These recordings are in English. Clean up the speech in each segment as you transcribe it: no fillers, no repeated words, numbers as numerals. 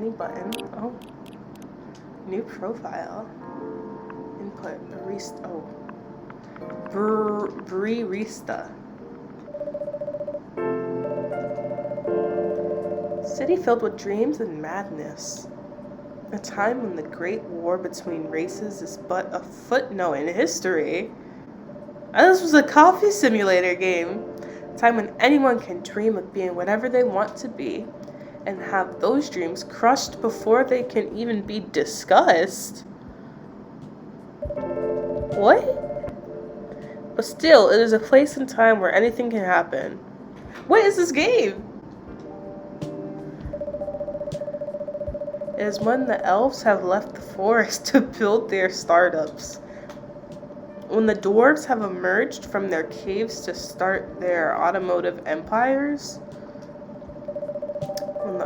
Any button. Oh. New profile. Input. Barista. Oh. Barista. City filled with dreams and madness. A time when the great war between races is but a footnote in history. This was a coffee simulator game. A time when anyone can dream of being whatever they want to be and have those dreams crushed before they can even be discussed. What? But still, it is a place and time where anything can happen. What is this game? It is when the elves have left the forest to build their startups. When the dwarves have emerged from their caves to start their automotive empires. When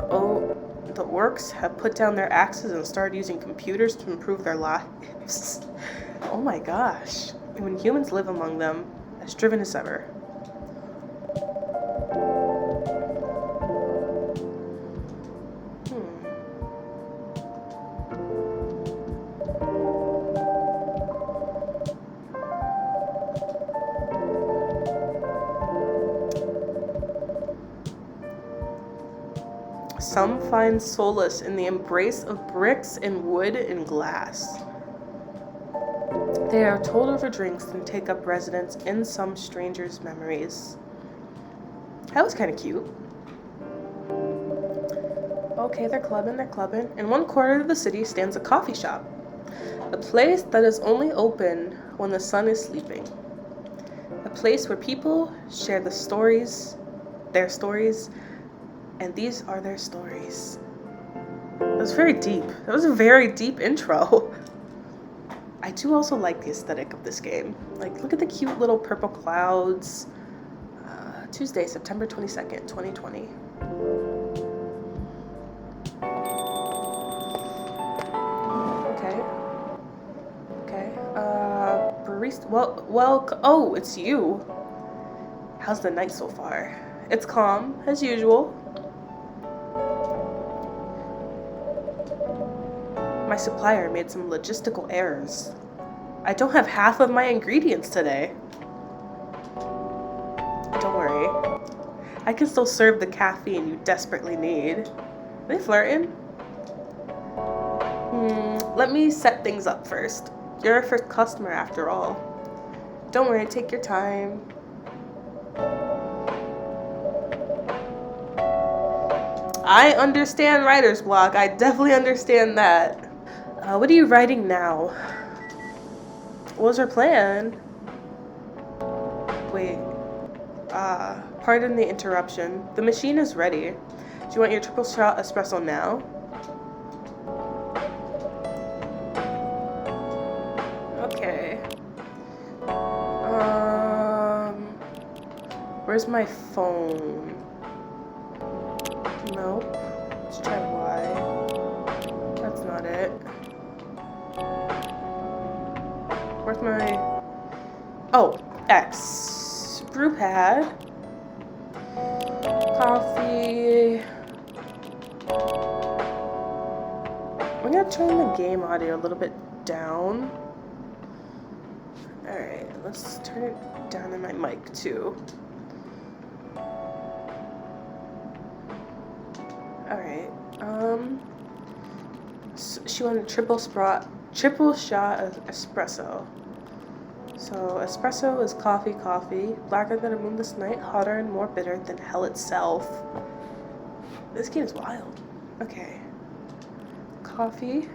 the orcs have put down their axes and started using computers to improve their lives. Oh my gosh. And when humans live among them, as driven as ever. Some find solace in the embrace of bricks and wood and glass. They are told over drinks and take up residence in some stranger's memories. That was kind of cute. Okay, they're clubbing. In one corner of the city stands a coffee shop. A place that is only open when the sun is sleeping. A place where people share their stories, and these are their stories. That was very deep. That was a very deep intro. I do also like the aesthetic of this game. Like, look at the cute little purple clouds. Tuesday, September 22nd, 2020. Okay. Barista. Well. Oh, it's you. How's the night so far? It's calm, as usual. My supplier made some logistical errors. I don't have half of my ingredients today. Don't worry. I can still serve the caffeine you desperately need. Are they flirting? Let me set things up first. You're our first customer after all. Don't worry, take your time. I understand writer's block. I definitely understand that. What are you writing now? What was our plan? Wait. Pardon the interruption. The machine is ready. Do you want your triple shot espresso now? Okay. Where's my phone? Nope. Let's try Y. That's not it. Where's my... Oh, X. Brew pad. Coffee. I'm gonna turn the game audio a little bit down. Alright, let's turn it down in my mic too. Alright, so she wanted triple shot of espresso. So espresso is coffee, blacker than a moonless night, hotter and more bitter than hell itself. This game is wild. Okay. Coffee.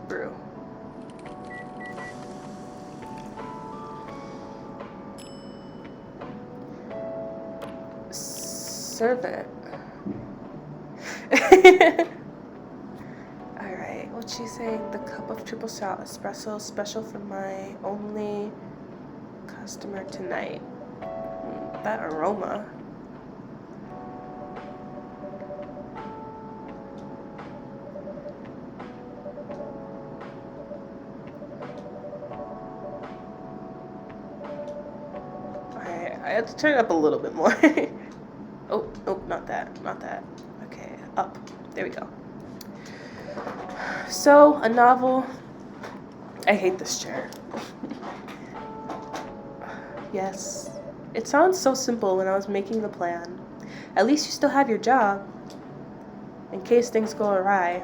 Brew. Serve it. Alright, what's she saying? The cup of triple shot espresso special for my only customer tonight. That aroma. Alright, I have to turn it up a little bit more. Oh, not that. Okay. Up. There we go. So, a novel. I hate this chair. Yes. It sounds so simple when I was making the plan. At least you still have your job. In case things go awry.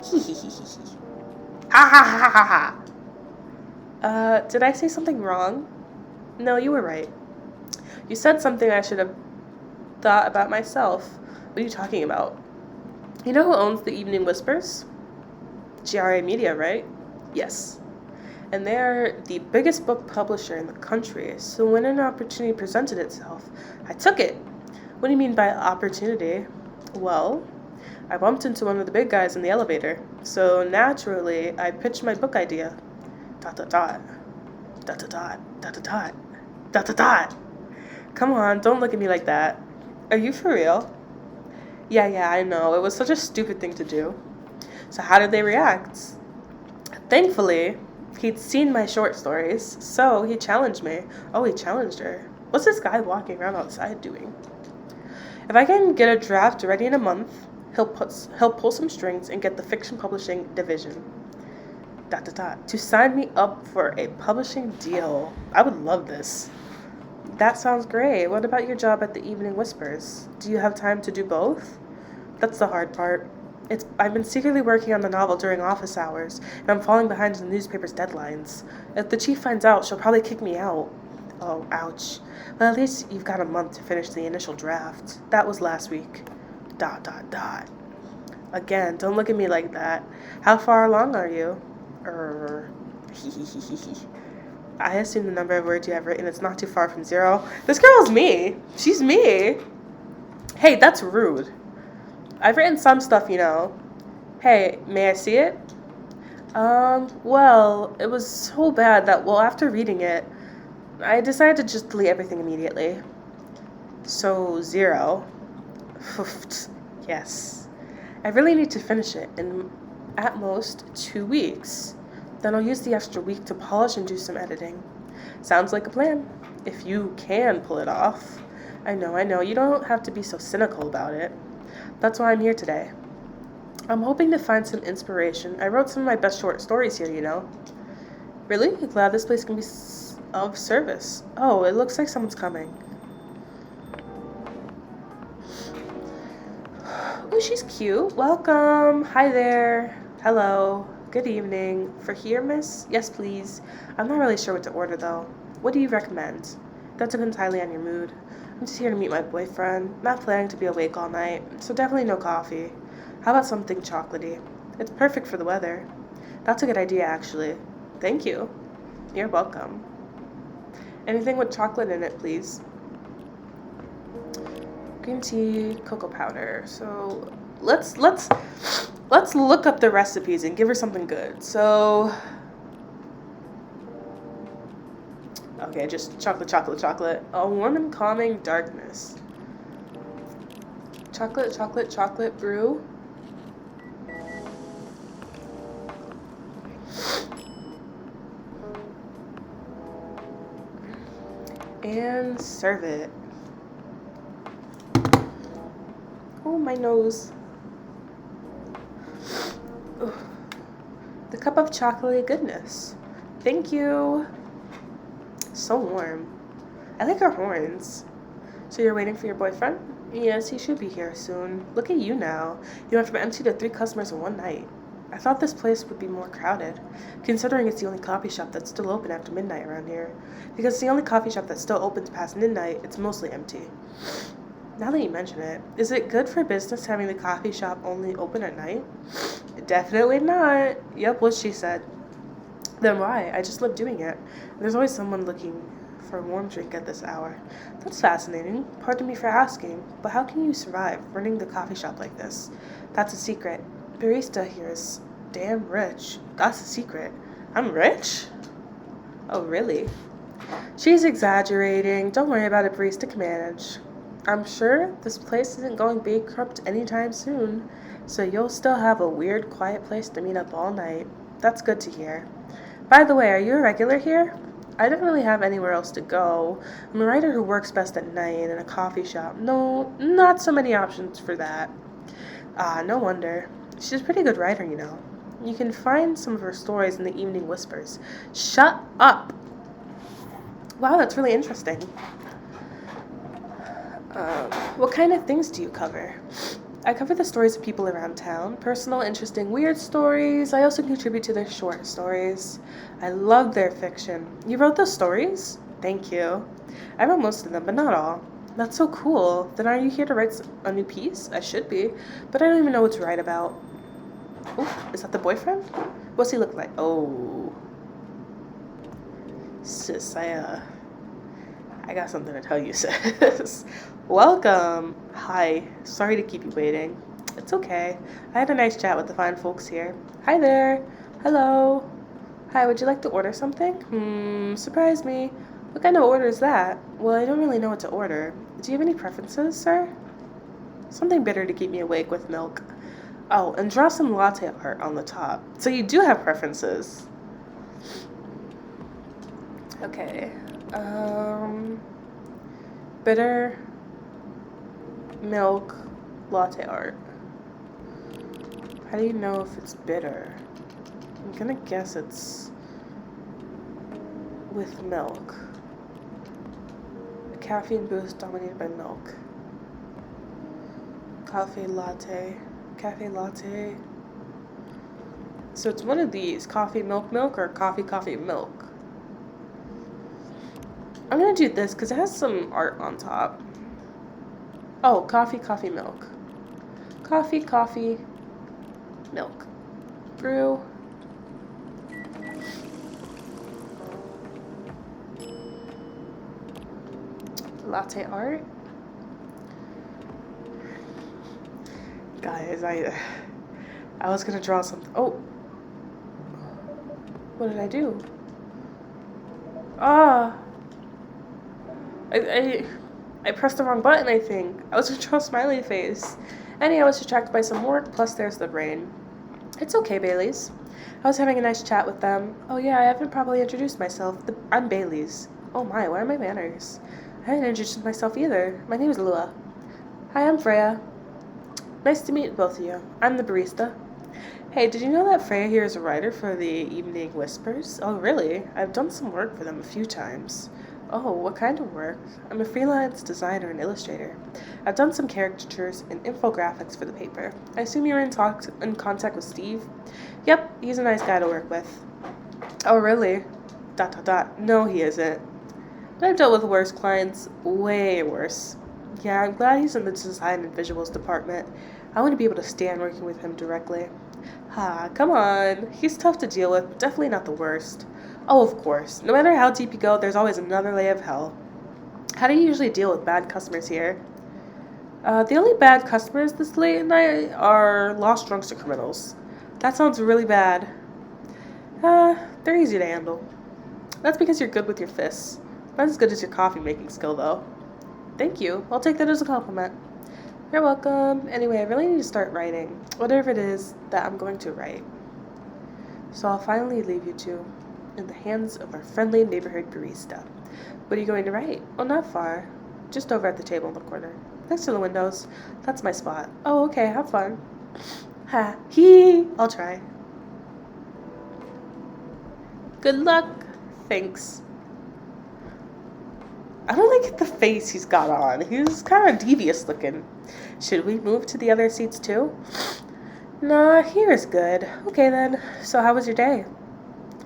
Hee hee hee hee hee. Ha ha ha ha ha. Did I say something wrong? No, you were right. You said something I should have thought about myself. What are you talking about? You know who owns the Evening Whispers? GRA Media, right? Yes. And they are the biggest book publisher in the country, so when an opportunity presented itself, I took it. What do you mean by opportunity? Well, I bumped into one of the big guys in the elevator, so naturally, I pitched my book idea. Dot dot dot. Dot dot dot. Dot dot dot. Dot dot dot. Come on, don't look at me like that. Are you for real? Yeah, I know. It was such a stupid thing to do. So how did they react? Thankfully, he'd seen my short stories, so he challenged me. Oh, he challenged her. What's this guy walking around outside doing? If I can get a draft ready in a month, he'll pull some strings and get the fiction publishing division. Dot dot dot. To sign me up for a publishing deal. I would love this. That sounds great. What about your job at the Evening Whispers? Do you have time to do both? That's the hard part. I've been secretly working on the novel during office hours, and I'm falling behind the newspaper's deadlines. If the chief finds out, she'll probably kick me out. Oh, ouch. Well, at least you've got a month to finish the initial draft. That was last week. Dot dot dot. Again, don't look at me like that. How far along are you? I assume the number of words you have written is not too far from 0. This girl's me. She's me. Hey, that's rude. I've written some stuff, you know. Hey, may I see it? Well, it was so bad that, after reading it, I decided to just delete everything immediately. So, 0. Yes. I really need to finish it in, at most, 2 weeks. Then I'll use the extra week to polish and do some editing. Sounds like a plan. If you can pull it off. I know, you don't have to be so cynical about it. That's why I'm here today. I'm hoping to find some inspiration. I wrote some of my best short stories here, you know. Really? Glad this place can be of service. Oh, it looks like someone's coming. Oh, she's cute. Welcome. Hi there. Hello. Good evening. For here, miss? Yes, please. I'm not really sure what to order, though. What do you recommend? That depends highly on your mood. I'm just here to meet my boyfriend. Not planning to be awake all night, so definitely no coffee. How about something chocolatey? It's perfect for the weather. That's a good idea, actually. Thank you. You're welcome. Anything with chocolate in it, please. Green tea, cocoa powder. So let's look up the recipes and give her something good. So okay, just chocolate. A warm and calming darkness. Chocolate brew. And serve it. Oh, my nose. Ugh. The cup of chocolatey goodness. Thank you. So warm. I like her horns. So you're waiting for your boyfriend? Yes, he should be here soon. Look at you now. You went from empty to 3 customers in one night. I thought this place would be more crowded, considering it's the only coffee shop that's still open after midnight around here. Because it's the only coffee shop that still opens past midnight, it's mostly empty. Now that you mention it, is it good for business having the coffee shop only open at night? Definitely not. Yep, what she said. Then why? I just love doing it. There's always someone looking for a warm drink at this hour. That's fascinating. Pardon me for asking, but how can you survive running the coffee shop like this? That's a secret. Barista here is damn rich. That's a secret. I'm rich? Oh, really? She's exaggerating. Don't worry about it, Barista can manage. I'm sure this place isn't going bankrupt anytime soon, so you'll still have a weird, quiet place to meet up all night. That's good to hear. By the way, are you a regular here? I don't really have anywhere else to go. I'm a writer who works best at night in a coffee shop. No, not so many options for that. Ah, no wonder. She's a pretty good writer, you know. You can find some of her stories in the Evening Whispers. Shut up! Wow, that's really interesting. What kind of things do you cover? I cover the stories of people around town, personal, interesting, weird stories. I also contribute to their short stories. I love their fiction. You wrote those stories? Thank you. I wrote most of them, but not all. That's so cool. Then are you here to write a new piece? I should be, but I don't even know what to write about. Oh, is that the boyfriend? What's he look like? Oh. Sis, I got something to tell you, sis. Welcome. Hi. Sorry to keep you waiting. It's okay. I had a nice chat with the fine folks here. Hi there. Hello. Hi, would you like to order something? Surprise me. What kind of order is that? Well, I don't really know what to order. Do you have any preferences, sir? Something bitter to keep me awake with milk. Oh, and draw some latte art on the top. So you do have preferences. Okay. Bitter, milk, latte art. How do you know if it's bitter? I'm gonna guess it's with milk. A caffeine boost dominated by milk. Cafe latte. So it's one of these. Coffee, milk, or coffee, milk. I'm gonna do this because it has some art on top. Oh, coffee, milk. Coffee, milk. Brew. Latte art. Guys, I was gonna draw something. Oh, what did I do? Ah, I pressed the wrong button. I think I was gonna draw a smiley face. Anyhow, I was distracted by some work. Plus, there's the rain. It's okay, Bailey's. I was having a nice chat with them. Oh yeah, I haven't probably introduced myself. I'm Bailey's. Oh my, where are my manners? I haven't introduced myself either. My name is Lua. Hi, I'm Freya. Nice to meet both of you. I'm the barista. Hey, did you know that Freya here is a writer for the Evening Whispers? Oh, really? I've done some work for them a few times. Oh, what kind of work? I'm a freelance designer and illustrator. I've done some caricatures and infographics for the paper. I assume you're in contact with Steve? Yep, he's a nice guy to work with. Oh, really? ... No, he isn't. But I've dealt with worse clients, way worse. Yeah, I'm glad he's in the design and visuals department. I want to be able to stand working with him directly. Come on. He's tough to deal with, but definitely not the worst. Oh, of course. No matter how deep you go, there's always another layer of hell. How do you usually deal with bad customers here? The only bad customers this late at night are lost drunks or criminals. That sounds really bad. They're easy to handle. That's because you're good with your fists. Not as good as your coffee making skill, though. Thank you. I'll take that as a compliment. You're welcome. Anyway, I really need to start writing. Whatever it is that I'm going to write. So I'll finally leave you two in the hands of our friendly neighborhood barista. What are you going to write? Oh, not far. Just over at the table in the corner. Next to the windows. That's my spot. Oh, okay. Have fun. I'll try. Good luck. Thanks. I don't like the face he's got on. He's kind of devious looking. Should we move to the other seats too? Nah, here is good. Okay then. So how was your day?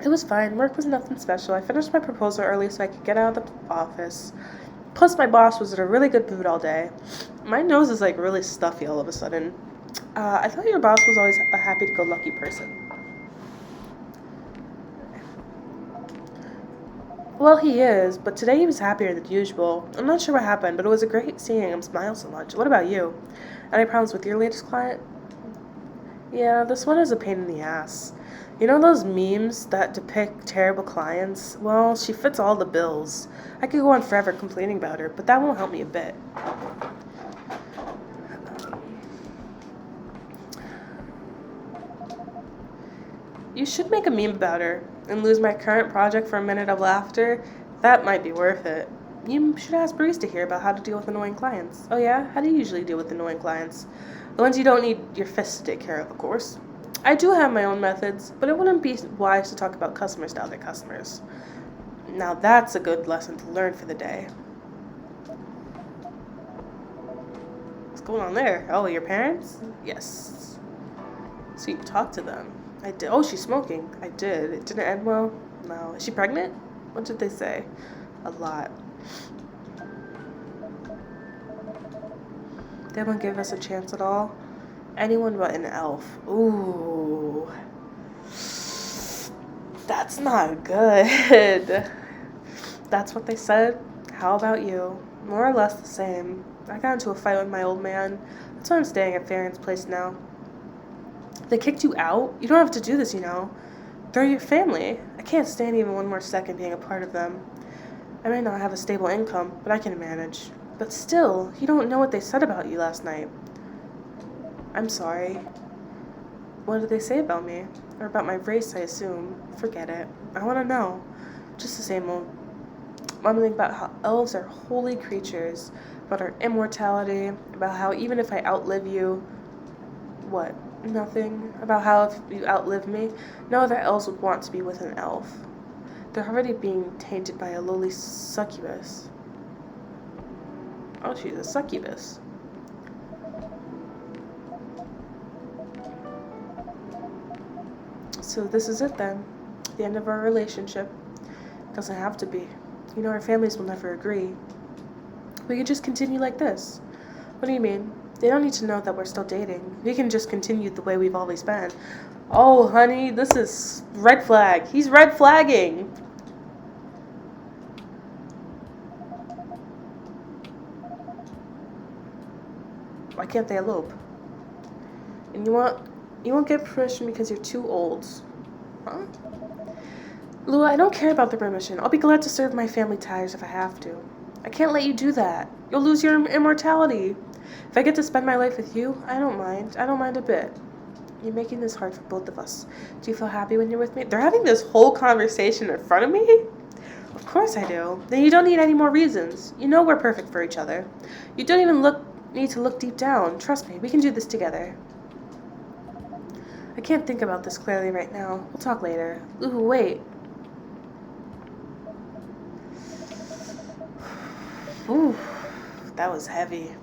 It was fine. Work was nothing special. I finished my proposal early so I could get out of the office. Plus my boss was in a really good mood all day. My nose is like really stuffy all of a sudden. I thought your boss was always a happy-go-lucky person. Well, he is, but today he was happier than usual. I'm not sure what happened, but it was great seeing him smile so much. What about you? Any problems with your latest client? Yeah, this one is a pain in the ass. You know those memes that depict terrible clients? Well, she fits all the bills. I could go on forever complaining about her, but that won't help me a bit. You should make a meme about her and lose my current project for a minute of laughter. That might be worth it. You should ask Barista here about how to deal with annoying clients. Oh yeah? How do you usually deal with annoying clients? The ones you don't need your fists to take care of course. I do have my own methods, but it wouldn't be wise to talk about customers to other customers. Now that's a good lesson to learn for the day. What's going on there? Oh, your parents? Yes. So you talked to them. I did. Oh, she's smoking. I did. It didn't end well. No. Is she pregnant? What did they say? A lot. They won't give us a chance at all. Anyone but an elf. Ooh. That's not good. That's what they said. How about you? More or less the same. I got into a fight with my old man. That's why I'm staying at Farron's place now. They kicked you out? You don't have to do this, you know. They're your family. I can't stand even one more second being a part of them. I may not have a stable income, but I can manage. But still, you don't know what they said about you last night. I'm sorry. What did they say about me? Or about my race, I assume. Forget it. I want to know. Just the same old mumbling about how elves are holy creatures, about our immortality, about how even if I outlive you, what? Nothing. About how if you outlive me, no other elves would want to be with an elf. They're already being tainted by a lowly succubus. Oh, she's a succubus. So this is it then. The end of our relationship. Doesn't have to be. You know, our families will never agree. We can just continue like this. What do you mean? They don't need to know that we're still dating. We can just continue the way we've always been. Oh, honey, this is red flag. He's red flagging. Why can't they elope? And you won't get permission because you're too old. Huh? Lua, I don't care about the permission. I'll be glad to serve my family ties if I have to. I can't let you do that. You'll lose your immortality. If I get to spend my life with you, I don't mind. I don't mind a bit. You're making this hard for both of us. Do you feel happy when you're with me? They're having this whole conversation in front of me? Of course I do. Then you don't need any more reasons. You know we're perfect for each other. You don't even need to look deep down. Trust me, we can do this together. I can't think about this clearly right now. We'll talk later. Ooh, wait. Ooh, that was heavy.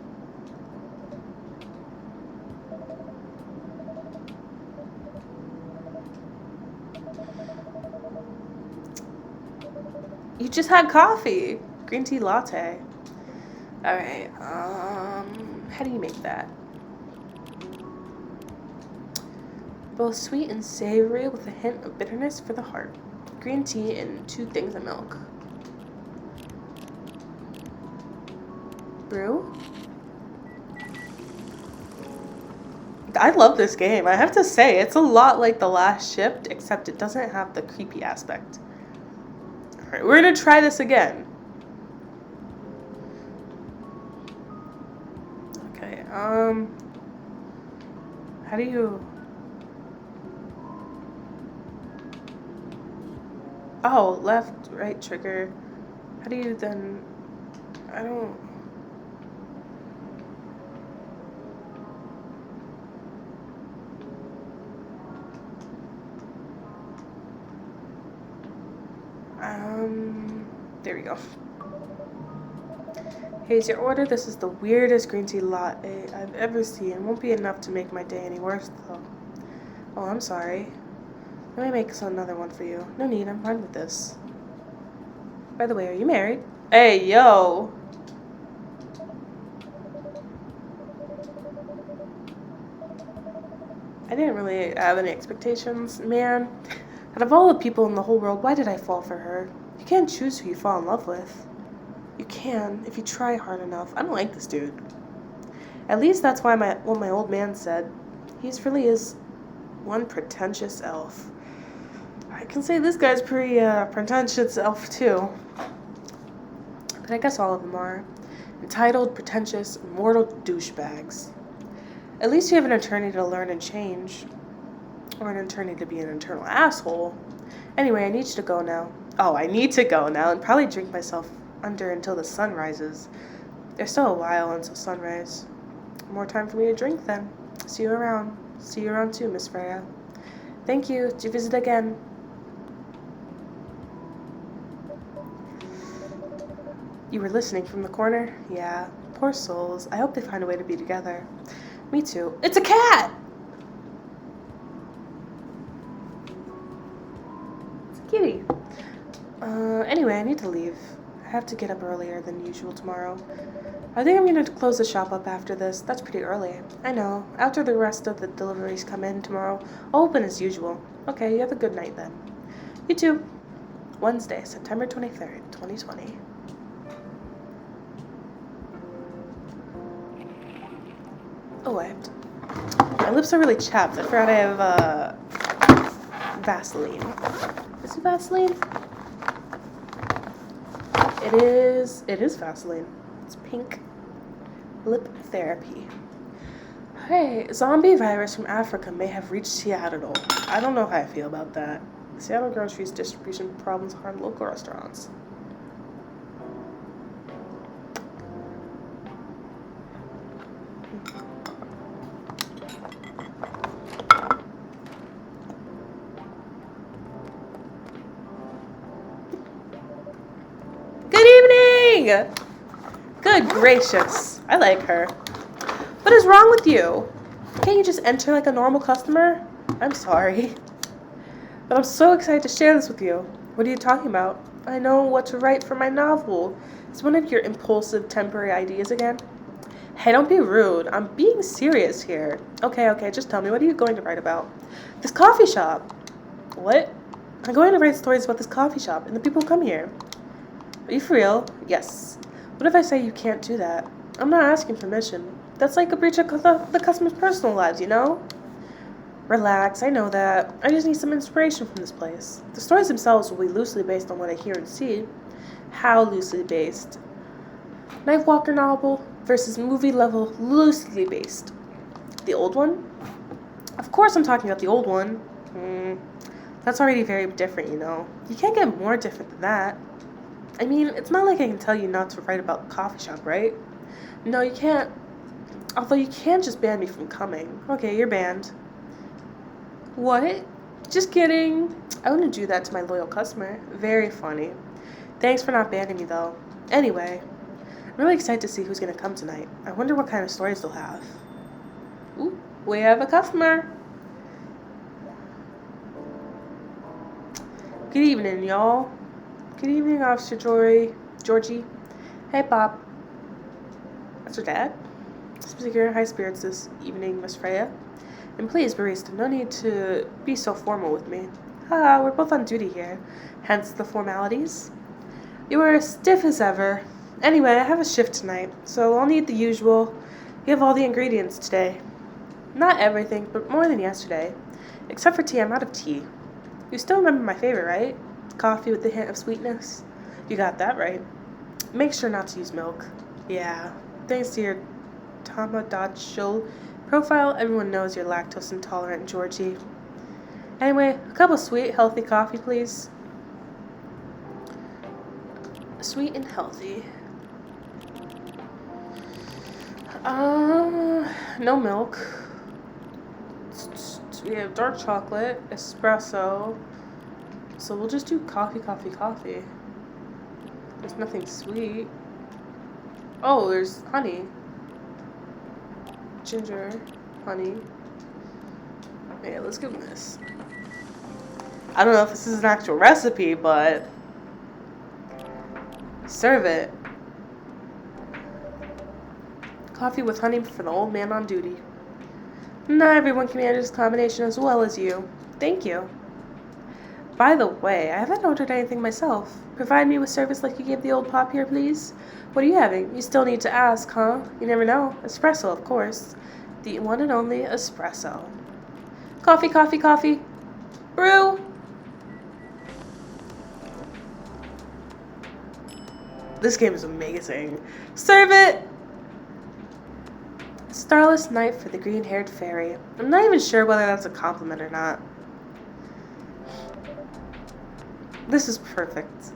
You just had coffee. Green tea latte. Alright, how do you make that? Both sweet and savory with a hint of bitterness for the heart. Green tea and 2 things of milk. Brew? I love this game. I have to say, it's a lot like The Last Shift, except it doesn't have the creepy aspect. Alright, we're gonna try this again. Okay, how do you... Oh, left, right trigger. How do you then... I don't... There we go. Here's your order. This is the weirdest green tea latte I've ever seen. Won't be enough to make my day any worse, though. Oh, I'm sorry. Let me make another one for you. No need, I'm fine with this. By the way, are you married? Hey, yo! I didn't really have any expectations, man. Out of all the people in the whole world, why did I fall for her? You can't choose who you fall in love with. You can, if you try hard enough. I don't like this dude. At least that's why what my old man said. He's really is one pretentious elf. I can say this guy's pretty pretentious elf too. But I guess all of them are. Entitled, pretentious, mortal douchebags. At least you have an attorney to learn and change. Or an attorney to be an eternal asshole. Anyway, I need you to go now. Oh, I need to go now and probably drink myself under until the sun rises. There's still a while until sunrise. More time for me to drink then. See you around. See you around too, Miss Freya. Thank you. Do visit again. You were listening from the corner? Yeah. Poor souls. I hope they find a way to be together. Me too. It's a cat! It's a kitty. Anyway, I need to leave. I have to get up earlier than usual tomorrow. I think I'm going to close the shop up after this. That's pretty early. I know. After the rest of the deliveries come in tomorrow, I'll open as usual. Okay, you have a good night then. You too. Wednesday, September 23rd, 2020. Oh, my lips are really chapped. I forgot I have, Vaseline. Is it Vaseline? It is Vaseline. It's pink. Lip therapy. Hey, zombie virus from Africa may have reached Seattle. I don't know how I feel about that. Seattle groceries distribution problems harm local restaurants. Good gracious. I like her. What is wrong with you? Can't you just enter like a normal customer? I'm sorry. But I'm so excited to share this with you. What are you talking about? I know what to write for my novel. Is one of your impulsive temporary ideas again? Hey, don't be rude. I'm being serious here. Okay, just tell me. What are you going to write about? This coffee shop. What? I'm going to write stories about this coffee shop and the people who come here. Are you for real? Yes. What if I say you can't do that? I'm not asking permission. That's like a breach of the customer's personal lives, you know? Relax, I know that. I just need some inspiration from this place. The stories themselves will be loosely based on what I hear and see. How loosely based? Nightwalker novel versus movie level loosely based. The old one? Of course I'm talking about the old one. That's already very different, you know. You can't get more different than that. I mean, it's not like I can tell you not to write about the coffee shop, right? No, you can't. Although you can't just ban me from coming. Okay, you're banned. What? Just kidding. I wouldn't do that to my loyal customer. Very funny. Thanks for not banning me, though. Anyway, I'm really excited to see who's going to come tonight. I wonder what kind of stories they'll have. Ooh, we have a customer. Good evening, y'all. Good evening, Officer Georgie. Hey, Pop. That's your dad? Seems you're in high spirits this evening, Miss Freya. And please, Barista, no need to be so formal with me. Haha, we're both on duty here. Hence the formalities. You are as stiff as ever. Anyway, I have a shift tonight, so I'll need the usual. We have all the ingredients today. Not everything, but more than yesterday. Except for tea, I'm out of tea. You still remember my favorite, right? Coffee with a hint of sweetness. You got that right. Make sure not to use milk. Yeah, thanks to your Tamagotchi profile, everyone knows you're lactose intolerant, Georgie. Anyway, a cup of sweet, healthy coffee, please. Sweet and healthy. No milk. We have dark chocolate, espresso. So we'll just do coffee. There's nothing sweet. Oh, there's honey. Ginger, honey. Yeah, let's give them this. I don't know if this is an actual recipe, but serve it. Coffee with honey for the old man on duty. Not everyone can manage this combination as well as you. Thank you. By the way, I haven't ordered anything myself. Provide me with service like you gave the old Pop here, please. What are you having? You still need to ask, huh? You never know. Espresso, of course. The one and only espresso. Coffee. Brew. This game is amazing. Serve it! Starless night for the green-haired fairy. I'm not even sure whether that's a compliment or not. This is perfect.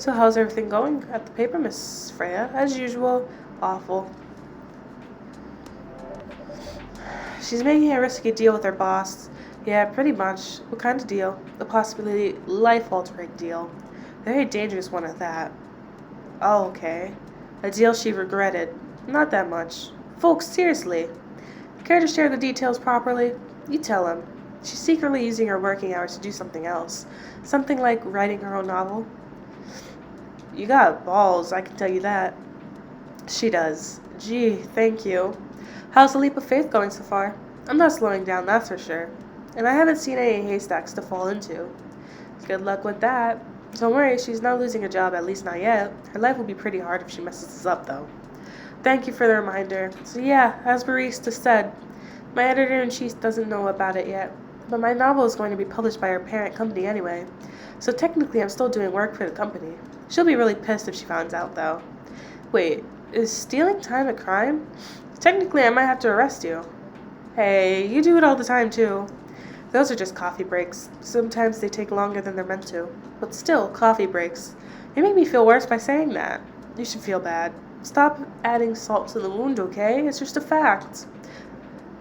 So how's everything going at the paper, Miss Freya? As usual, awful. She's making a risky deal with her boss. Yeah, pretty much. What kind of deal? A possibly life-altering deal. Very dangerous one at that. Oh, okay. A deal she regretted. Not that much. Folks, seriously. Care to share the details properly? You tell him. She's secretly using her working hours to do something else. Something like writing her own novel. You got balls, I can tell you that. She does. Gee, thank you. How's the leap of faith going so far? I'm not slowing down, that's for sure. And I haven't seen any haystacks to fall into. Good luck with that. Don't worry, she's not losing her job, at least not yet. Her life will be pretty hard if she messes this up, though. Thank you for the reminder. So yeah, as Barista said, my editor-in-chief doesn't know about it yet, but my novel is going to be published by her parent company anyway, so technically I'm still doing work for the company. She'll be really pissed if she finds out, though. Wait, is stealing time a crime? Technically, I might have to arrest you. Hey, you do it all the time, too. Those are just coffee breaks. Sometimes they take longer than they're meant to. But still, coffee breaks. You make me feel worse by saying that. You should feel bad. Stop adding salt to the wound, okay? It's just a fact.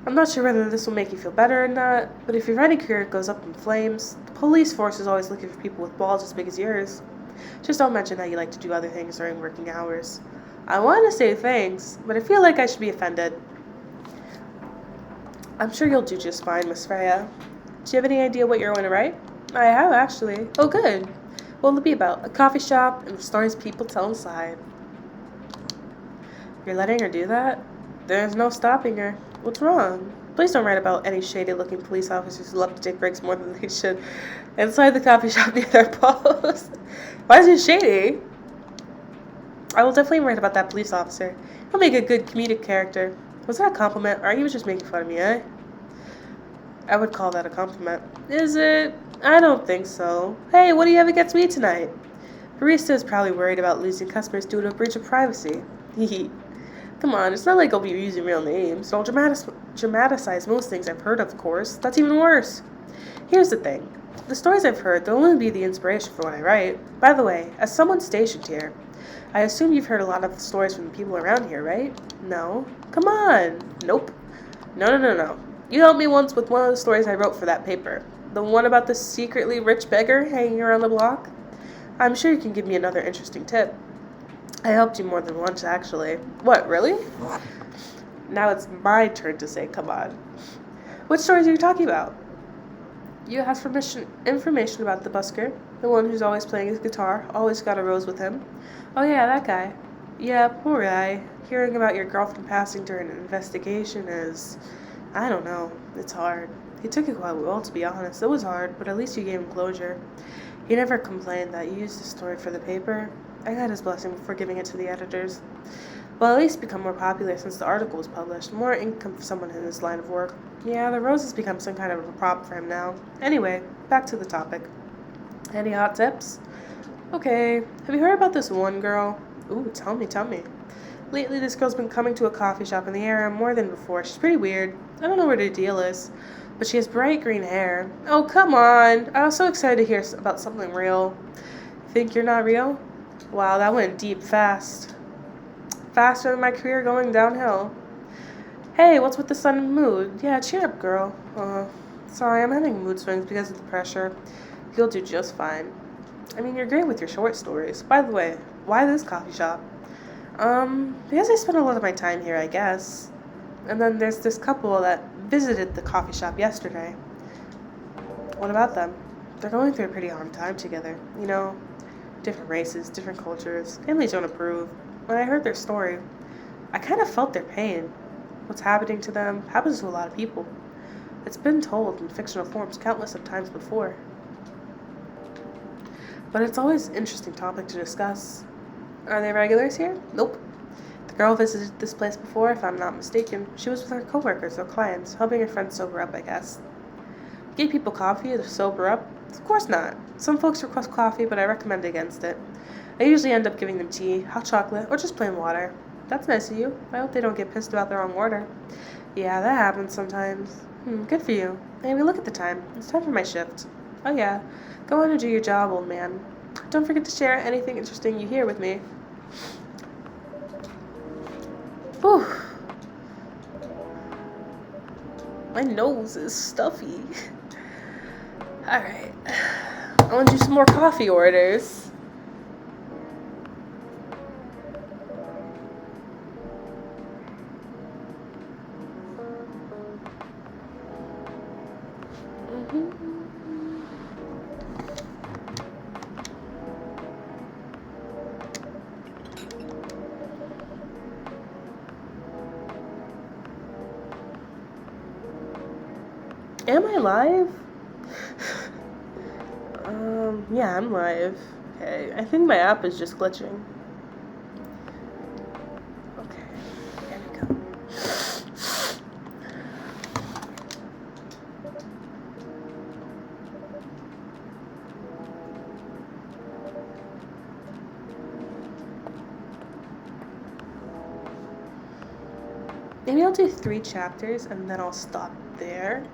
I'm not sure whether this will make you feel better or not, but if your writing career goes up in flames, the police force is always looking for people with balls as big as yours. Just don't mention that you like to do other things during working hours. I want to say thanks, but I feel like I should be offended. I'm sure you'll do just fine, Miss Freya. Do you have any idea what you're going to write? I have, actually. Oh, good. What will it be about? A coffee shop and the stories people tell inside. You're letting her do that? There's no stopping her. What's wrong? Please don't write about any shady-looking police officers who love to take breaks more than they should inside the coffee shop near their post. Why is it shady? I will definitely write about that police officer. He'll make a good comedic character. Was that a compliment, or he was just making fun of me, eh? I would call that a compliment. Is it? I don't think so. Hey, what do you have against me tonight? Barista is probably worried about losing customers due to a breach of privacy. Hee. Come on, it's not like I'll be using real names. I'll dramatize most things I've heard of course. That's even worse. Here's the thing. The stories I've heard, they'll only be the inspiration for what I write. By the way, as someone stationed here, I assume you've heard a lot of stories from the people around here, right? No? Come on. Nope. No. You helped me once with one of the stories I wrote for that paper. The one about the secretly rich beggar hanging around the block? I'm sure you can give me another interesting tip. I helped you more than once, actually. What, really? Now it's my turn to say, come on. What stories are you talking about? You asked for information about the busker, the one who's always playing his guitar, always got a rose with him. Oh yeah, that guy. Yeah, poor guy. Hearing about your girlfriend passing during an investigation is... I don't know. It's hard. He took it quite well, to be honest. It was hard, but at least you gave him closure. He never complained that you used the story for the paper. I got his blessing for giving it to the editors. Well, at least become more popular since the article was published. More income for someone in his line of work. Yeah, the rose has become some kind of a prop for him now. Anyway, back to the topic. Any hot tips? Okay, have you heard about this one girl? Ooh, tell me. Lately, this girl's been coming to a coffee shop in the area more than before. She's pretty weird. I don't know what her deal is, but she has bright green hair. Oh, come on. I was so excited to hear about something real. Think you're not real? Wow, that went deep fast. Faster than my career going downhill. Hey, what's with the sudden mood? Yeah, cheer up, girl. Sorry, I'm having mood swings because of the pressure. You'll do just fine. I mean, you're great with your short stories. By the way, why this coffee shop? Because I spend a lot of my time here, I guess. And then there's this couple that visited the coffee shop yesterday. What about them? They're going through a pretty hard time together. You know, different races, different cultures. Families don't approve. When I heard their story, I kind of felt their pain. What's happening to them happens to a lot of people. It's been told in fictional forms countless of times before. But it's always an interesting topic to discuss. Are they regulars here? Nope. The girl visited this place before, if I'm not mistaken. She was with her coworkers or clients, helping her friends sober up, I guess. Give people coffee to sober up? Of course not. Some folks request coffee, but I recommend against it. I usually end up giving them tea, hot chocolate, or just plain water. That's nice of you. I hope they don't get pissed about the wrong order. Yeah, that happens sometimes. Good for you. Anyway, look at the time. It's time for my shift. Oh yeah. Go on and do your job, old man. Don't forget to share anything interesting you hear with me. Whew. My nose is stuffy. Alright. I want to do some more coffee orders. Am I live? Yeah, I'm live. Okay, I think my app is just glitching. Okay, there we go. Maybe I'll do 3 chapters and then I'll stop there.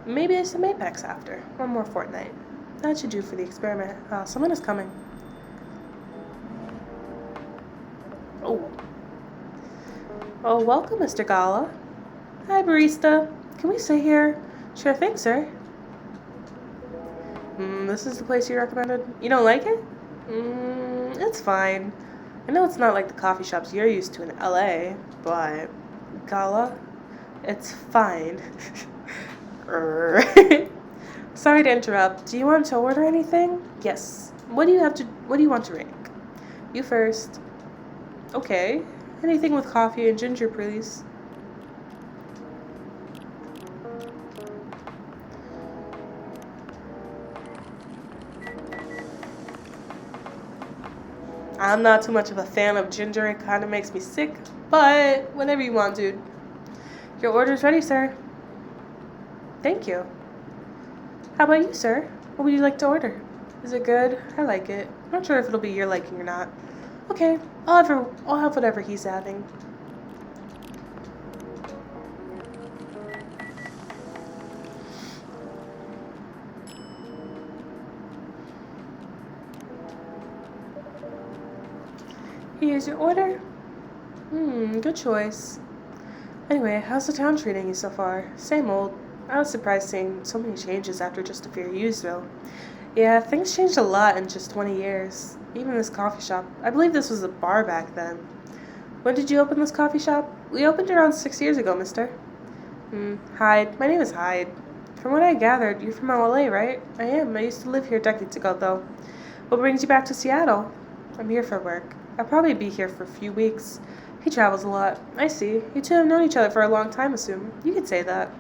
Maybe some Apex after. One more Fortnite. That should do for the experiment. Someone is coming. Oh. Oh, welcome, Mr. Gala. Hi, Barista. Can we sit here? Sure thing, sir. This is the place you recommended? You don't like it? It's fine. I know it's not like the coffee shops you're used to in LA, but... Gala? It's fine. Sorry to interrupt. Do you want to order anything? Yes. What do you want to drink? You first. Okay. Anything with coffee and ginger, please. I'm not too much of a fan of ginger. It kind of makes me sick, but whatever you want, dude. Your order's ready, sir. Thank you. How about you, sir? What would you like to order? Is it good? I like it. I'm not sure if it'll be your liking or not. Okay, I'll have whatever he's having. Here's your order. Good choice. Anyway, how's the town treating you so far? Same old. I was surprised seeing so many changes after just a few years, though. Yeah, things changed a lot in just 20 years. Even this coffee shop. I believe this was a bar back then. When did you open this coffee shop? We opened around 6 years ago, mister. Hyde. My name is Hyde. From what I gathered, you're from LA, right? I am. I used to live here decades ago, though. What brings you back to Seattle? I'm here for work. I'll probably be here for a few weeks. He travels a lot. I see. You two have known each other for a long time, assume. You could say that.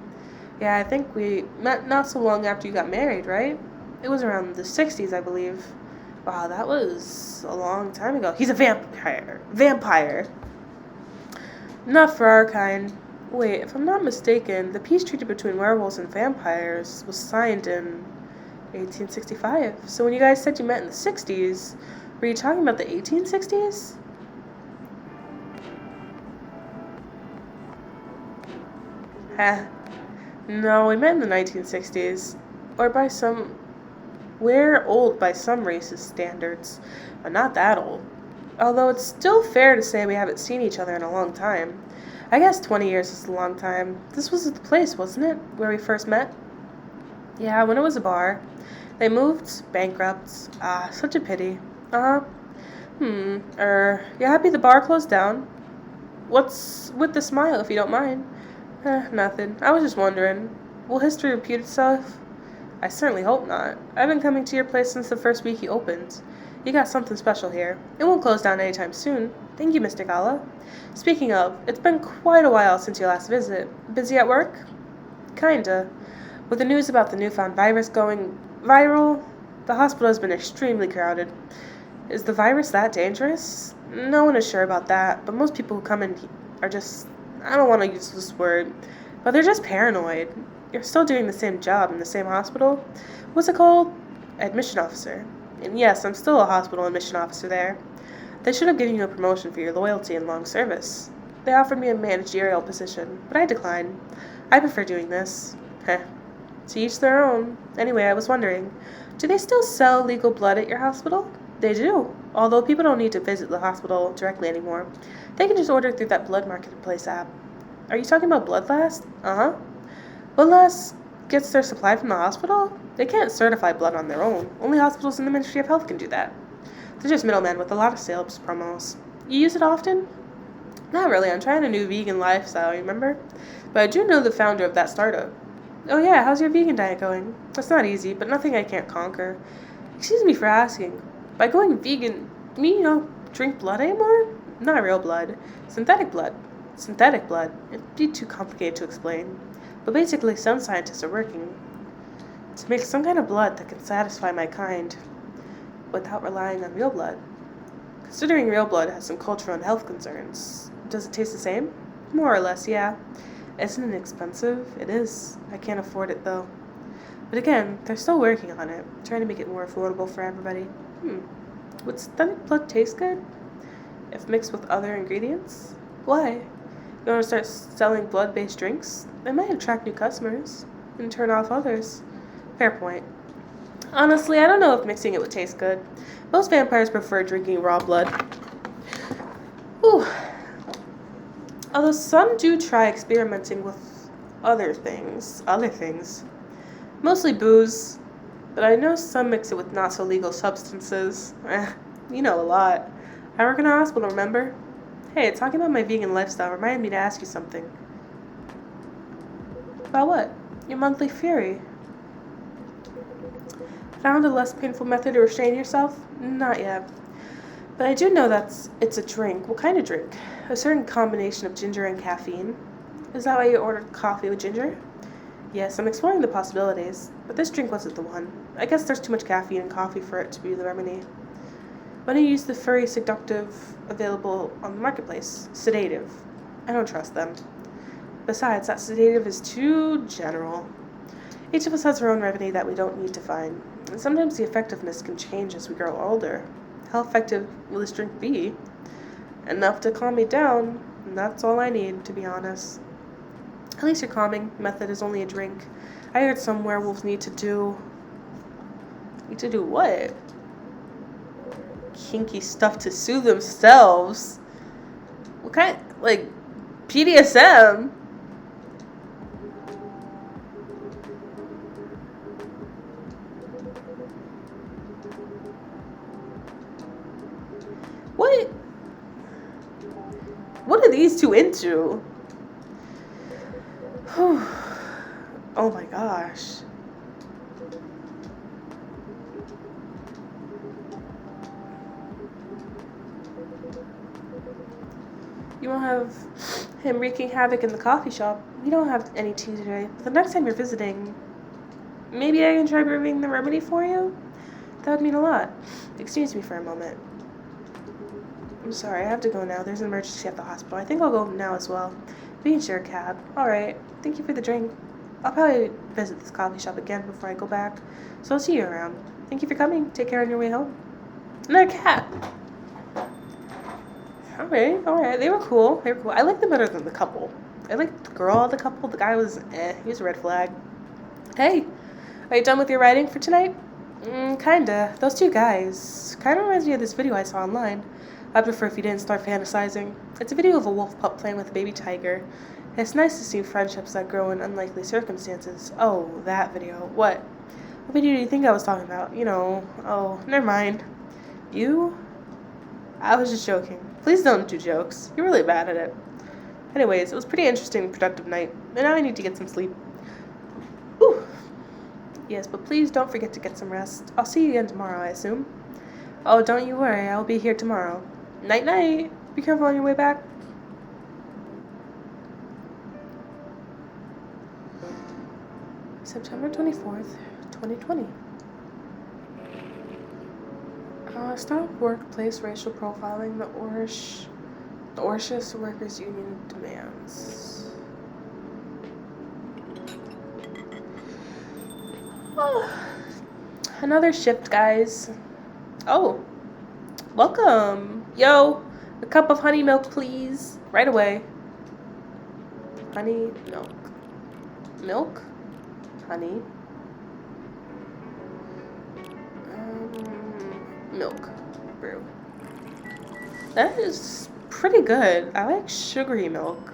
Yeah, I think we met not so long after you got married, right? It was around the 60s, I believe. Wow, that was a long time ago. He's a vampire. Vampire. Not for our kind. Wait, if I'm not mistaken, the peace treaty between werewolves and vampires was signed in 1865. So when you guys said you met in the 60s, were you talking about the 1860s? No, we met in the 1960s. We're old by some races' standards, but not that old. Although it's still fair to say we haven't seen each other in a long time. I guess 20 years is a long time. This was the place, wasn't it, where we first met? Yeah, when it was a bar. They moved, bankrupt. Such a pity. You happy the bar closed down? What's with the smile, if you don't mind? Nothing. I was just wondering. Will history repeat itself? I certainly hope not. I've been coming to your place since the first week you opened. You got something special here. It won't close down anytime soon. Thank you, Mr. Gala. Speaking of, it's been quite a while since your last visit. Busy at work? Kinda. With the news about the newfound virus going viral, the hospital has been extremely crowded. Is the virus that dangerous? No one is sure about that, but most people who come in are just... I don't want to use this word, but they're just paranoid. You're still doing the same job in the same hospital? What's it called? Admission officer. And yes, I'm still a hospital admission officer there. They should have given you a promotion for your loyalty and long service. They offered me a managerial position, but I declined. I prefer doing this. To each their own. Anyway, I was wondering, do they still sell legal blood at your hospital? They do, although people don't need to visit the hospital directly anymore. They can just order through that blood marketplace app. Are you talking about Bloodlast? Uh-huh. Bloodlast gets their supply from the hospital? They can't certify blood on their own. Only hospitals in the Ministry of Health can do that. They're just middlemen with a lot of sales promos. You use it often? Not really. I'm trying a new vegan lifestyle, remember? But I do know the founder of that startup. Oh yeah, how's your vegan diet going? It's not easy, but nothing I can't conquer. Excuse me for asking. By going vegan, you mean you don't drink blood anymore? Not real blood. Synthetic blood. Synthetic blood. It'd be too complicated to explain. But basically, some scientists are working to make some kind of blood that can satisfy my kind without relying on real blood. Considering real blood has some cultural and health concerns, does it taste the same? More or less, yeah. Isn't it expensive? It is. I can't afford it, though. But again, they're still working on it, trying to make it more affordable for everybody. Would synthetic blood taste good if mixed with other ingredients? Why? You want to start selling blood-based drinks? It might attract new customers and turn off others. Fair point. Honestly, I don't know if mixing it would taste good. Most vampires prefer drinking raw blood. Ooh. Although some do try experimenting with other things. Mostly booze. But I know some mix it with not so legal substances. You know a lot. I work in a hospital, remember? Hey, talking about my vegan lifestyle reminded me to ask you something. About what? Your monthly fury. Found a less painful method to restrain yourself? Not yet. But I do know it's a drink. What kind of drink? A certain combination of ginger and caffeine. Is that why you ordered coffee with ginger? Yes, I'm exploring the possibilities, but this drink wasn't the one. I guess there's too much caffeine in coffee for it to be the remedy. Why don't you use the furry seductive available on the marketplace? Sedative. I don't trust them. Besides, that sedative is too general. Each of us has our own remedy that we don't need to find. And sometimes the effectiveness can change as we grow older. How effective will this drink be? Enough to calm me down, and that's all I need, to be honest. At least your calming method is only a drink. I heard some werewolves need to do what? Kinky stuff to soothe themselves. What kind? Like, PDSM? What are these two into? Oh my gosh. You won't have him wreaking havoc in the coffee shop. We don't have any tea today. But the next time you're visiting, maybe I can try brewing the remedy for you? That would mean a lot. Excuse me for a moment. I'm sorry, I have to go now. There's an emergency at the hospital. I think I'll go now as well. We can share a cab. Alright. Thank you for the drink. I'll probably visit this coffee shop again before I go back. So I'll see you around. Thank you for coming. Take care on your way home. Another cat. Alright. They were cool. I liked them better than the couple. I liked the girl, the couple. The guy was he was a red flag. Hey, are you done with your writing for tonight? Kinda. Those two guys. Kinda reminds me of this video I saw online. I'd prefer if you didn't start fantasizing. It's a video of a wolf pup playing with a baby tiger. It's nice to see friendships that grow in unlikely circumstances. Oh, that video. What? What video do you think I was talking about? Oh, never mind. You? I was just joking. Please don't do jokes. You're really bad at it. Anyways, it was a pretty interesting and productive night, and now I need to get some sleep. Ooh. Yes, but please don't forget to get some rest. I'll see you again tomorrow, I assume. Oh, don't you worry. I'll be here tomorrow. Night-night. Be careful on your way back. September 24th, 2020. Stop workplace racial profiling. The Orshus Workers Union demands. Another shift, guys. Oh, welcome. Yo, a cup of honey milk, please. Right away. Honey milk. Milk? Honey. Milk. milk brew. That is pretty good. I like sugary milk.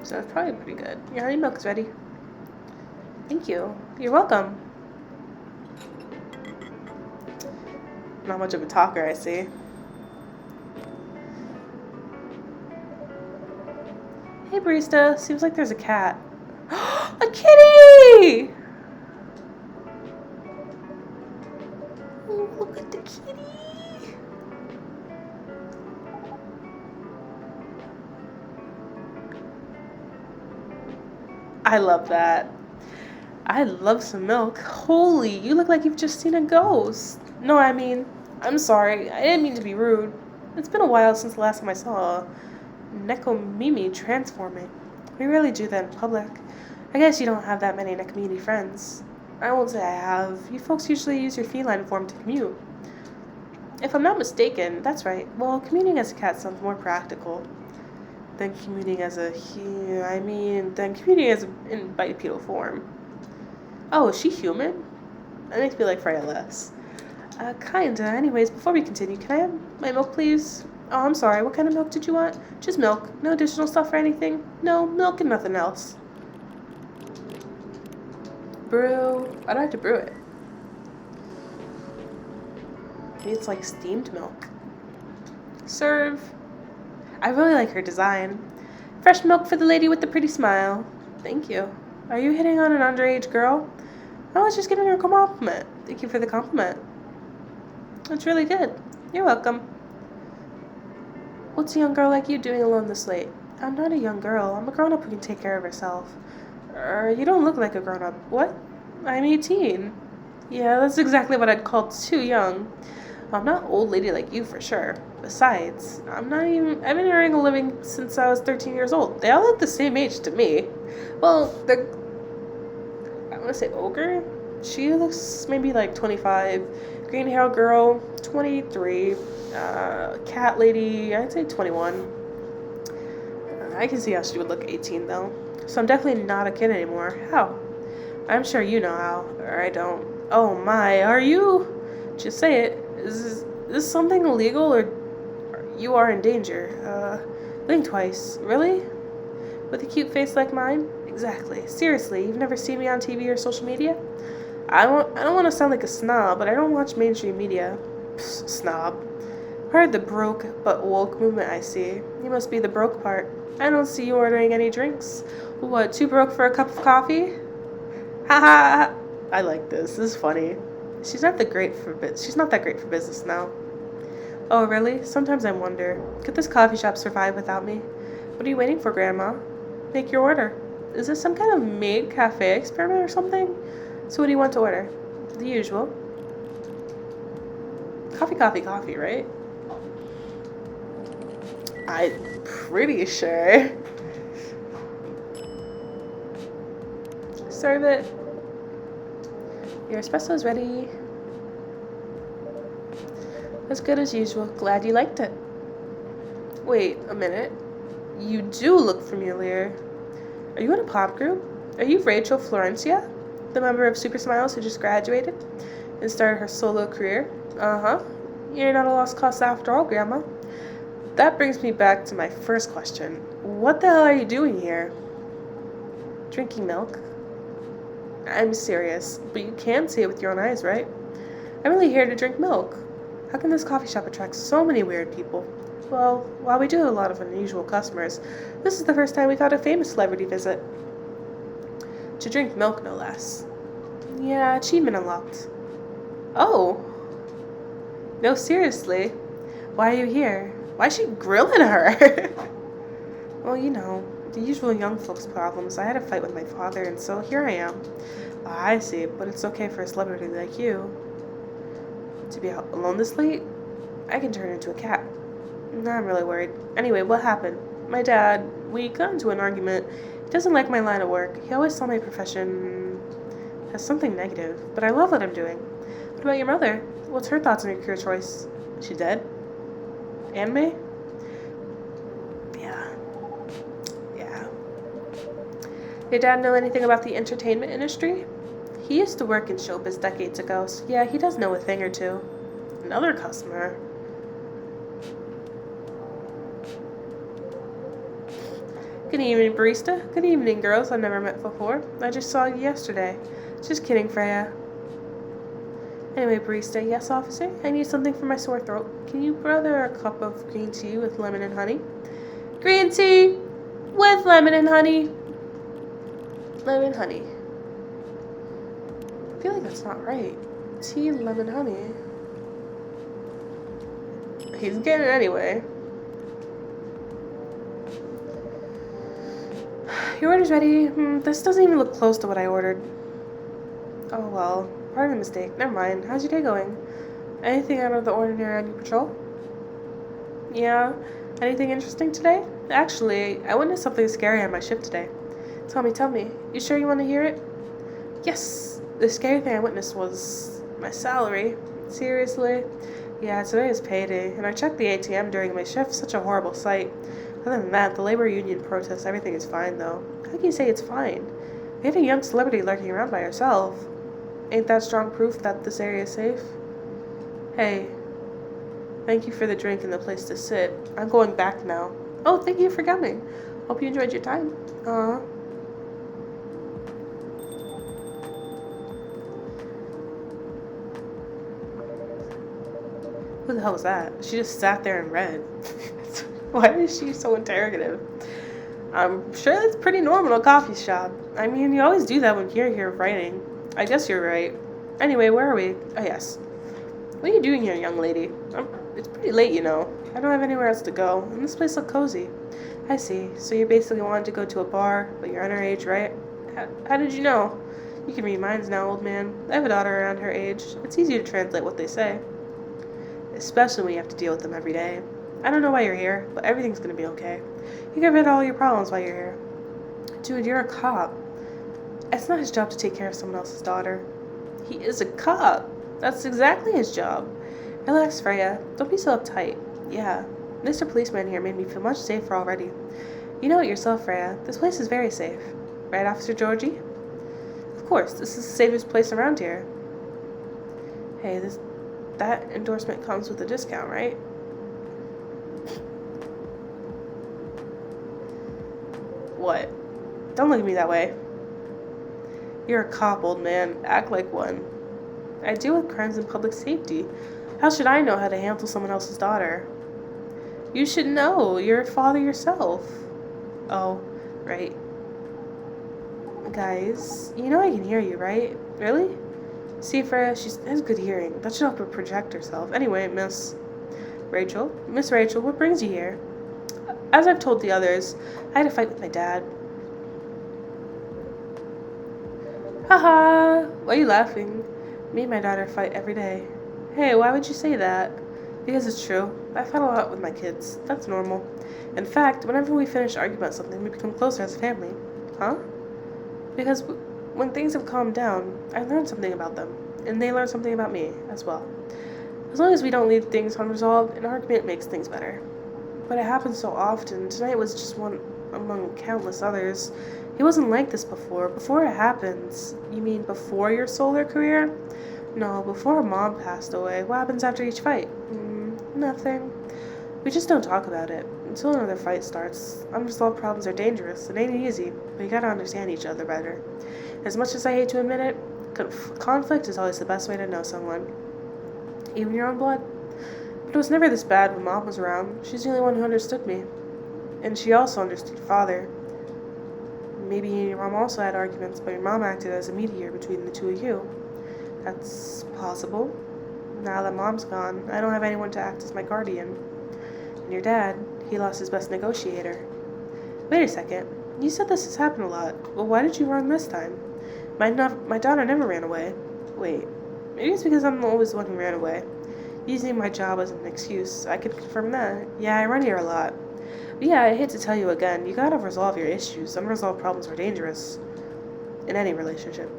So it's probably pretty good. Your honey milk is ready. Thank you. You're welcome. Not much of a talker, I see. Hey, barista. Seems like there's a cat. A kitty! Oh, look at the kitty. I love that. I love some milk. Holy, you look like you've just seen a ghost. No, I mean, I'm sorry. I didn't mean to be rude. It's been a while since the last time I saw a Nekomimi transforming. We rarely do that in public. I guess you don't have that many Nekomimi friends. I won't say I have. You folks usually use your feline form to commute. If I'm not mistaken, that's right. Well, commuting as a cat sounds more practical than commuting as in bipedal form. Oh, is she human? That makes me like Freya less. Kinda. Anyways, before we continue, can I have my milk, please? Oh, I'm sorry. What kind of milk did you want? Just milk. No additional stuff or anything? No, milk and nothing else. Brew. I'd like to brew it. Maybe it's like steamed milk. Serve. I really like her design. Fresh milk for the lady with the pretty smile. Thank you. Are you hitting on an underage girl? I was just giving her a compliment. Thank you for the compliment. That's really good. You're welcome. What's a young girl like you doing alone this late? I'm not a young girl. I'm a grown-up who can take care of herself. You don't look like a grown-up. What? I'm 18. Yeah, that's exactly what I'd call too young. I'm not old lady like you for sure. Besides, I've been earning a living since I was 13 years old. They all look the same age to me. Well, I want to say ogre? She looks maybe like 25. Green hair girl, 23. Cat lady, I'd say 21. I can see how she would look 18 though. So I'm definitely not a kid anymore. How? I'm sure you know how, or I don't. Oh my, are you? Just say it. Is this something illegal, or you are in danger? Blink twice. Really? With a cute face like mine? Exactly. Seriously, you've never seen me on TV or social media? I don't want to sound like a snob, but I don't watch mainstream media. Psst, snob. Part of the broke but woke movement, I see. You must be the broke part. I don't see you ordering any drinks. What, too broke for a cup of coffee? Ha ha! I like this. This is funny. She's not that great for business now. Oh, really? Sometimes I wonder, could this coffee shop survive without me? What are you waiting for, Grandma? Make your order. Is this some kind of maid cafe experiment or something? So what do you want to order? The usual. Coffee, right? I'm pretty sure. Serve it. Your espresso is ready. As good as usual. Glad you liked it. Wait a minute. You do look familiar. Are you in a pop group? Are you Rachel Florencia, the member of Super Smiles who just graduated and started her solo career? Uh-huh. You're not a lost cause after all, Grandma. That brings me back to my first question. What the hell are you doing here? Drinking milk? I'm serious, but you can see it with your own eyes, right? I'm really here to drink milk. How can this coffee shop attract so many weird people? Well, while we do have a lot of unusual customers, this is the first time we've had a famous celebrity visit. To drink milk, no less. Yeah, achievement unlocked. Oh. No, seriously. Why are you here? Why is she grilling her? Well, you know, the usual young folks' problems. I had a fight with my father, and so here I am. I see, but it's okay for a celebrity like you to be out alone this late. I can turn into a cat. No, I'm really worried. Anyway, what happened? My dad, we got into an argument. He doesn't like my line of work. He always saw my profession as something negative, but I love what I'm doing. What about your mother? What's her thoughts on your career choice? She dead? Anime? Yeah. Your dad know anything about the entertainment industry? He used to work in showbiz decades ago, so yeah, he does know a thing or two. Another customer. Good evening, barista. Good evening, girls I've never met before. I just saw you yesterday. Just kidding, Freya. Anyway, barista, yes, officer? I need something for my sore throat. Can you brother a cup of green tea with lemon and honey? Green tea with lemon and honey. Lemon, honey. I feel like that's not right. Tea, lemon, honey. He's getting it anyway. Your order's ready. This doesn't even look close to what I ordered. Oh well, pardon the mistake. Never mind. How's your day going? Anything out of the ordinary on your patrol? Yeah. Anything interesting today? Actually, I witnessed something scary on my shift today. Tell me. You sure you want to hear it? Yes. The scary thing I witnessed was my salary. Seriously? Yeah, today is payday, and I checked the ATM during my shift. Such a horrible sight. Other than that, the labor union protests, everything is fine, though. How can you say it's fine? We had a young celebrity lurking around by herself. Ain't that strong proof that this area is safe? Hey, thank you for the drink and the place to sit. I'm going back now. Oh, thank you for coming. Hope you enjoyed your time. Who the hell was that? She just sat there and read. Why is she so interrogative? I'm sure that's pretty normal at a coffee shop. I mean, you always do that when you're here writing. I guess you're right. Anyway, where are we? Oh, yes. What are you doing here, young lady? It's pretty late, you know. I don't have anywhere else to go, and this place looks cozy. I see. So you basically wanted to go to a bar, but you're underage, right? How did you know? You can read minds now, old man. I have a daughter around her age. It's easy to translate what they say. Especially when you have to deal with them every day. I don't know why you're here, but everything's gonna be okay. You get rid of all your problems while you're here. Dude, you're a cop. It's not his job to take care of someone else's daughter. He is a cop. That's exactly his job. Relax, Freya. Don't be so uptight. Yeah, Mr. Policeman here made me feel much safer already. You know it yourself, Freya. This place is very safe. Right, Officer Georgie? Of course, this is the safest place around here. Hey, that endorsement comes with a discount, right? What? Don't look at me that way. You're a cop, old man. Act like one. I deal with crimes in public safety. How should I know how to handle someone else's daughter? You should know. You're a father yourself. Oh, right. Guys, you know I can hear you, right? Really? See, Freya, she has good hearing. That should help her project herself. Anyway, Miss Rachel, what brings you here? As I've told the others, I had a fight with my dad. Haha, why are you laughing? Me and my daughter fight every day. Hey, why would you say that? Because it's true. I fight a lot with my kids. That's normal. In fact, whenever we finish arguing about something, we become closer as a family. Huh? Because when things have calmed down, I learned something about them, and they learn something about me as well. As long as we don't leave things unresolved, an argument makes things better. But it happens so often. Tonight was just one among countless others. He wasn't like this before. Before it happens. You mean before your solar career? No, before Mom passed away. What happens after each fight? Nothing. We just don't talk about it until another fight starts. Unresolved problems are dangerous. It ain't easy, but you gotta understand each other better. As much as I hate to admit it, conflict is always the best way to know someone. Even your own blood. But it was never this bad when Mom was around. She's the only one who understood me. And she also understood your father. Maybe you and your mom also had arguments, but your mom acted as a mediator between the two of you. That's possible. Now that Mom's gone, I don't have anyone to act as my guardian. And your dad, he lost his best negotiator. Wait a second. You said this has happened a lot. Well, why did you run this time? My daughter never ran away. Wait. Maybe it's because I'm always the one who ran away. Using my job as an excuse, I can confirm that. Yeah, I run here a lot. But yeah, I hate to tell you again, you gotta resolve your issues. Unresolved problems are dangerous. In any relationship.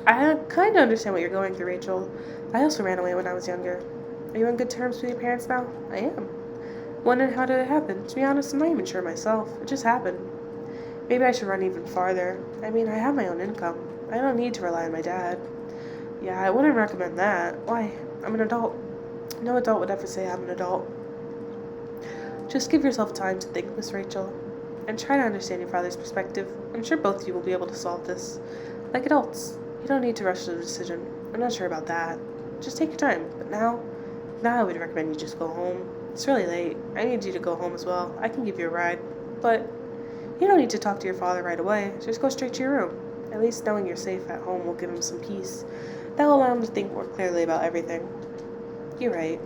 I kinda understand what you're going through, Rachel. I also ran away when I was younger. Are you on good terms with your parents now? I am. Wondering how did it happen? To be honest, I'm not even sure myself. It just happened. Maybe I should run even farther. I mean, I have my own income. I don't need to rely on my dad. Yeah, I wouldn't recommend that. Why? I'm an adult. No adult would ever say I'm an adult. Just give yourself time to think, Miss Rachel, and try to understand your father's perspective. I'm sure both of you will be able to solve this. Like adults, you don't need to rush to the decision. I'm not sure about that. Just take your time. But now I would recommend you just go home. It's really late. I need you to go home as well. I can give you a ride. But you don't need to talk to your father right away. Just go straight to your room. At least knowing you're safe at home will give him some peace. That will allow him to think more clearly about everything. You're right.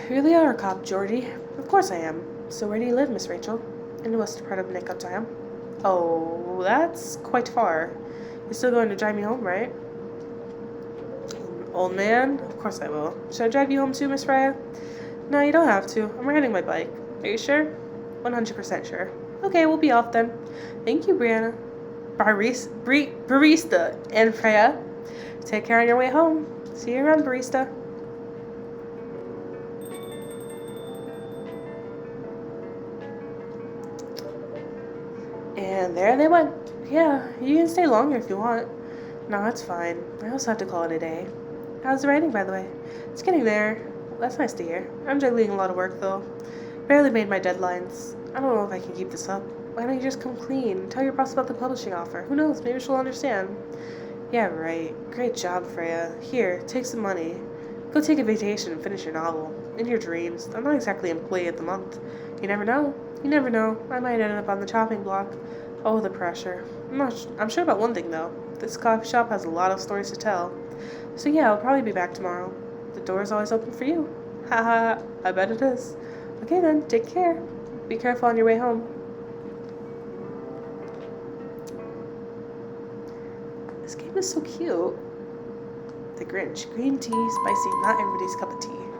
You really are a cop, Geordie. Of course I am. So where do you live, Miss Rachel? In the western part of Nick Uptown. Oh, that's quite far. You're still going to drive me home, right? Old man? Of course I will. Should I drive you home too, Miss Freya? No, you don't have to. I'm riding my bike. Are you sure? 100% sure. Okay, we'll be off then. Thank you, Brianna. Barista and Freya. Take care on your way home. See you around, Barista. And there they went. Yeah, you can stay longer if you want. No, it's fine. I also have to call it a day. How's the writing, by the way? It's getting there. That's nice to hear. I'm juggling a lot of work, though. Barely made my deadlines. I don't know if I can keep this up. Why don't you just come clean? Tell your boss about the publishing offer. Who knows? Maybe she'll understand. Yeah, right. Great job, Freya. Here, take some money. Go take a vacation and finish your novel. In your dreams. I'm not exactly employee of the month. You never know. You never know. I might end up on the chopping block. Oh, the pressure. I'm sure about one thing, though. This coffee shop has a lot of stories to tell. So yeah, I'll probably be back tomorrow. The door is always open for you. Haha, I bet it is. Okay then, take care. Be careful on your way home. This game is so cute. The Grinch. Green tea, spicy, not everybody's cup of tea.